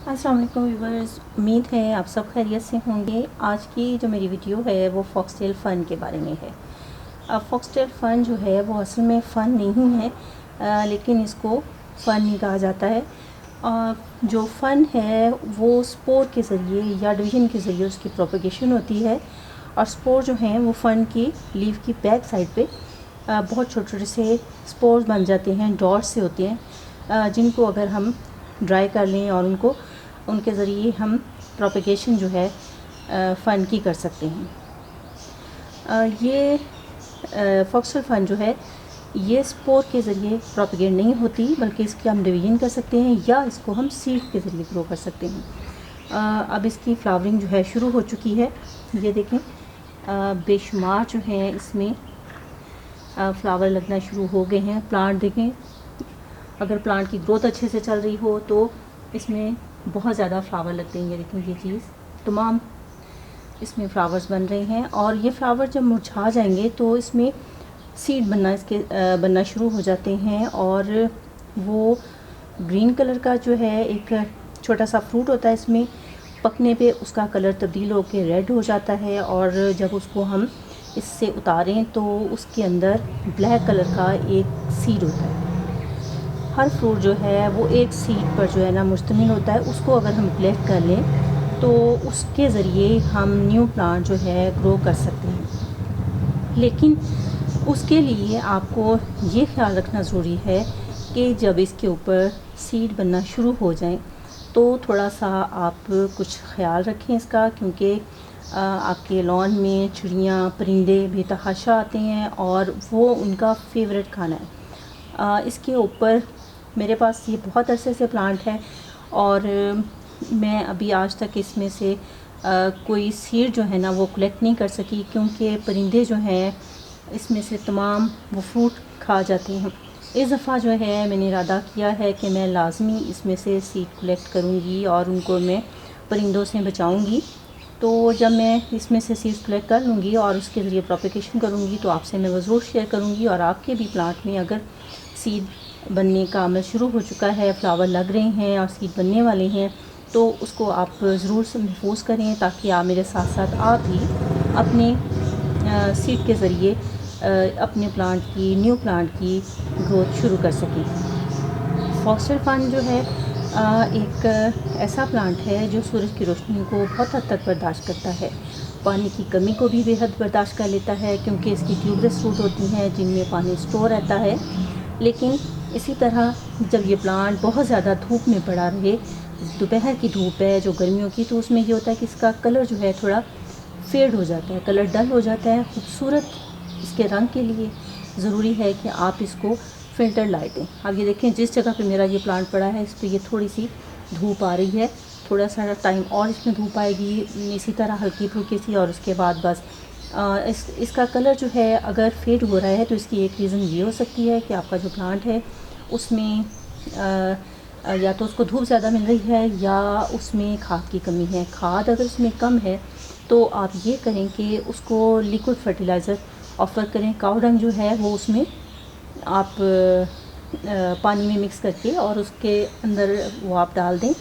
अस्सलाम वालेकुम व्यूवर्स, उम्मीद है आप सब खैरियत से होंगे। आज की जो मेरी वीडियो है वो फॉक्सटेल फ़न के बारे में है। अब फॉक्सटेल फ़न जो है वो असल में फ़न नहीं है, लेकिन इसको फ़न ही कहा जाता है। जो फ़न है वो स्पोर के ज़रिए या डिवीज़न के ज़रिए उसकी प्रोपगेशन होती है। और स्पोर जो हैं वो फ़न की लीफ की बैक साइड पे बहुत छोटे छोटे से स्पोर्स बन जाते हैं, डॉट्स से होते हैं, जिनको अगर हम ड्राई कर लें और उनके ज़रिए हम प्रोपगेशन जो है फ़न की कर सकते हैं। ये फॉक्सटेल फ़न जो है ये स्पोर के ज़रिए प्रोपगेट नहीं होती, बल्कि इसकी हम डिवीज़न कर सकते हैं या इसको हम सीड के ज़रिए ग्रो कर सकते हैं। अब इसकी फ्लावरिंग जो है शुरू हो चुकी है। ये देखें, बेशुमार जो है इसमें फ्लावर लगना शुरू हो गए हैं। प्लांट देखें, अगर प्लांट की ग्रोथ अच्छे से चल रही हो तो इसमें बहुत ज़्यादा फ्लावर लगते हैं। ये देखें, ये चीज़ तमाम इसमें फ्लावर्स बन रहे हैं और ये फ्लावर जब मुरझा जाएंगे तो इसमें सीड बनना शुरू हो जाते हैं। और वो ग्रीन कलर का जो है एक छोटा सा फ्रूट होता है, इसमें पकने पे उसका कलर तब्दील होकर रेड हो जाता है। और जब उसको हम इससे उतारें तो उसके अंदर ब्लैक कलर का एक सीड होता है। हर फ्रूट जो है वो एक सीड पर जो है ना मुश्तमिल होता है। उसको अगर हम कलेक्ट कर लें तो उसके ज़रिए हम न्यू प्लांट जो है ग्रो कर सकते हैं। लेकिन उसके लिए आपको ये ख्याल रखना ज़रूरी है कि जब इसके ऊपर सीड बनना शुरू हो जाए तो थोड़ा सा आप कुछ ख्याल रखें इसका, क्योंकि आपके लॉन में चिड़ियाँ परिंदे बेतहाशा आते हैं और वो उनका फेवरेट खाना है। इसके ऊपर मेरे पास ये बहुत अरसे से प्लांट है और मैं अभी आज तक इसमें से कोई सीड जो है ना वो कलेक्ट नहीं कर सकी, क्योंकि परिंदे जो हैं इसमें से तमाम वो फ्रूट खा जाते हैं। इस दफ़ा जो है मैंने इरादा किया है कि मैं लाजमी इसमें से सीड कलेक्ट करूँगी और उनको मैं परिंदों से बचाऊँगी। तो जब मैं इसमें से सीड्स कलेक्ट कर लूँगी और उसके ज़रिए प्रोपगेशन करूँगी तो आपसे मैं वो ज़रूर शेयर करूँगी। और आपके भी प्लांट में अगर सीड बनने का अमल शुरू हो चुका है, फ्लावर लग रहे हैं और सीड बनने वाले हैं, तो उसको आप ज़रूर से महफूज करें, ताकि आप मेरे साथ साथ आप भी अपने सीड के ज़रिए अपने न्यू प्लांट की ग्रोथ शुरू कर सकें। फॉक्सटेल फ़न जो है एक ऐसा प्लांट है जो सूरज की रोशनी को बहुत हद तक बर्दाश्त करता है, पानी की कमी को भी बेहद बर्दाश्त कर लेता है, क्योंकि इसकी ट्यूबलेस रूट होती हैं जिनमें पानी स्टोर रहता है। लेकिन इसी तरह जब ये प्लांट बहुत ज़्यादा धूप में पड़ा रहे, दोपहर की धूप है जो गर्मियों की, तो उसमें ये होता है कि इसका कलर जो है थोड़ा फेड हो जाता है, कलर डल हो जाता है। खूबसूरत इसके रंग के लिए ज़रूरी है कि आप इसको फ़िल्टर लाइट दें। अब ये देखें, जिस जगह पे मेरा ये प्लांट पड़ा है इस पर ये थोड़ी सी धूप आ रही है, थोड़ा सा टाइम और इसमें धूप आएगी, इसी तरह हल्की फुल्की सी, और उसके बाद बस इसका कलर जो है अगर फेड हो रहा है तो इसकी एक रीज़न ये हो सकती है कि आपका जो प्लांट है उसमें या तो उसको धूप ज़्यादा मिल रही है या उसमें खाद की कमी है। खाद अगर उसमें कम है तो आप ये करें कि उसको लिक्विड फर्टिलाइज़र ऑफ़र करें। काऊ डंग जो है वो उसमें आप पानी में मिक्स करके और उसके अंदर वो आप डाल दें।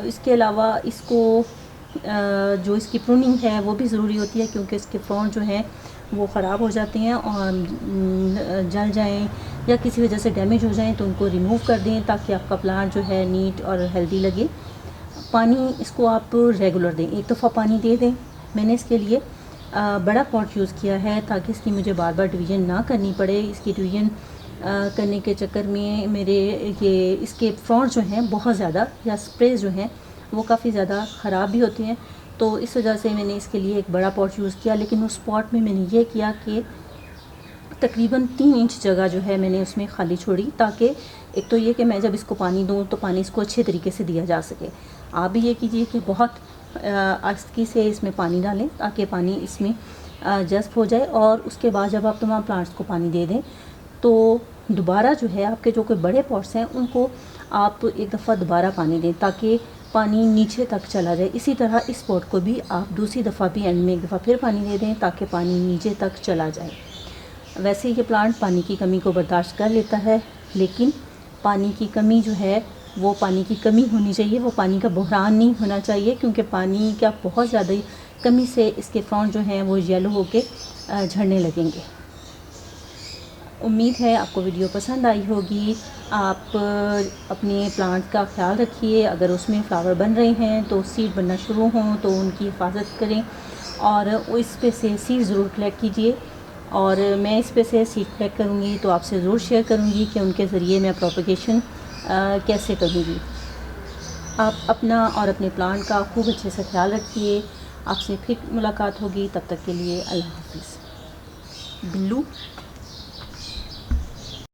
इसके अलावा इसको जो इसकी प्रूनिंग है वो भी ज़रूरी होती है, क्योंकि इसके फ्रॉन्ट जो हैं वो ख़राब हो जाते हैं और जल जाएं या किसी वजह से डैमेज हो जाएं तो उनको रिमूव कर दें, ताकि आपका प्लांट जो है नीट और हेल्दी लगे। पानी इसको आप रेगुलर दें, एक दफ़ा पानी दे दें। मैंने इसके लिए बड़ा पॉट यूज़ किया है ताकि इसकी मुझे बार बार डिवीज़न ना करनी पड़े। इसकी डिवीज़न करने के चक्कर में मेरे ये इसके फ्रॉन्ट जो हैं बहुत ज़्यादा या स्प्रेज जो हैं वो काफ़ी ज़्यादा ख़राब भी होती हैं, तो इस वजह से मैंने इसके लिए एक बड़ा पॉट यूज़ किया। लेकिन उस पॉट में मैंने ये किया कि तकरीबन 3 इंच जगह जो है मैंने उसमें खाली छोड़ी, ताकि एक तो ये कि मैं जब इसको पानी दूँ तो पानी इसको अच्छे तरीके से दिया जा सके। आप भी ये कीजिए कि बहुत आहिस्ती से इसमें पानी डालें ताकि पानी इसमें जज़्ब हो जाए, और उसके बाद जब आप तमाम प्लांट्स को पानी दे दें तो दोबारा जो है आपके जो कोई बड़े पॉट्स हैं उनको आप एक दफ़ा दोबारा पानी दें ताकि पानी नीचे तक चला जाए। इसी तरह इस पॉट को भी आप दूसरी दफ़ा भी एंड में एक दफ़ा फिर पानी दे दें ताकि पानी नीचे तक चला जाए। वैसे ये प्लांट पानी की कमी को बर्दाश्त कर लेता है, लेकिन पानी की कमी जो है वो पानी की कमी होनी चाहिए, वो पानी का बहरान नहीं होना चाहिए, क्योंकि पानी का बहुत ज़्यादा कमी से इसके फ्रॉन्ट जो हैं वो येलो होके झड़ने लगेंगे। उम्मीद है आपको वीडियो पसंद आई होगी। आप अपने प्लांट का ख्याल रखिए। अगर उसमें फ्लावर बन रहे हैं तो सीड बनना शुरू हों तो उनकी हिफाजत करें और इस पे से सीड ज़रूर कलेक्ट कीजिए। और मैं इस पे से सीड कलेक्ट करूँगी तो आपसे ज़रूर शेयर करूँगी कि उनके ज़रिए मैं प्रोपगेशन कैसे करूँगी। आप अपना और अपने प्लांट का खूब अच्छे से ख्याल रखिए। आपसे फिर मुलाकात होगी, तब तक के लिए अल्लाह हाफ़िज़। बिल्लू।